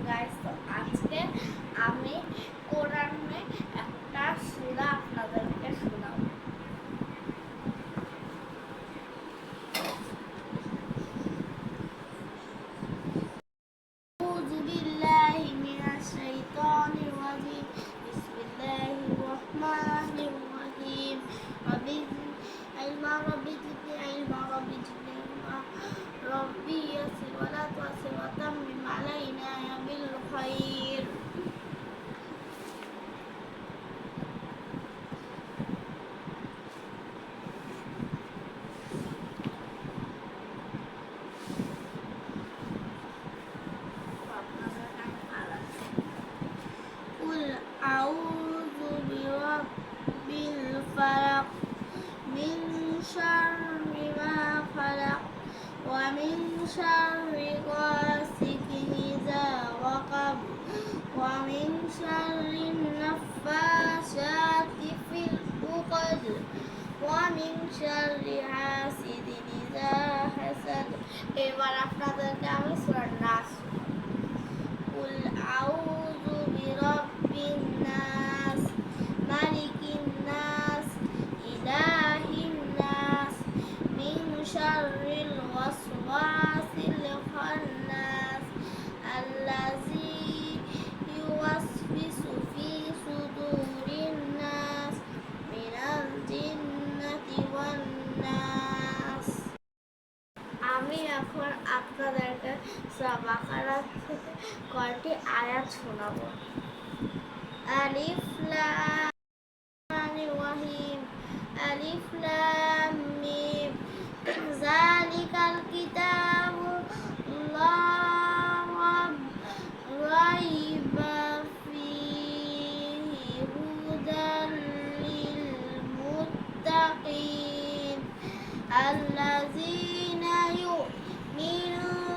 Guys, তো আজকে আমি কোরআনে একটা সূরা আপনাদেরকে শোনাবো। আউযু বিল্লাহি মিনাশ শাইতানির রাজিম। বিসমিল্লাহির রহমানির রহিম। রব্বি ইলমা রব্বি জিদনি ইলমা রব্বি জিদনি ইলমা রব্বি ইয়াসির ওয়ালা তু'আসির ওয়া তাম্মিম আলাইনা বিল খাইর। কুল আউযু বিরাব্বিল ফালাক মিন শাররি মা খালাক ওয়া মিন শাররি গাসিকিন ইযা ওয়াকাব ওয়া মিন শাররি নাফাসাতি ফিল উকদ ওয়া মিন শাররি হাসিদিন ইযা হাসাদ। এবার আপনাদেরকে আমি সূরা নাস। কুল আউযু বিরাব্বিন নাস মালিকিন নাস ইলাহিন নাস মিন শাররিল ওয়াসওয়াসিল খান্নাস আল্লাযী ইউওয়াসবিসু ফি সুদুরিন নাস মিনাল জিন্নাতি ওয়ান নাস। আমি এখন আপনাদেরকে সূরা বাকারা থেকে কয়েকটি আয়াত শোনাবো। আলিফ লাম রহিম আলিফ লাম মিম যালিকাল কিতাবু লা রাইবা ফীহি হুদাল লিল মুত্তাকিন আল্লাযীনা ইউমিনুনা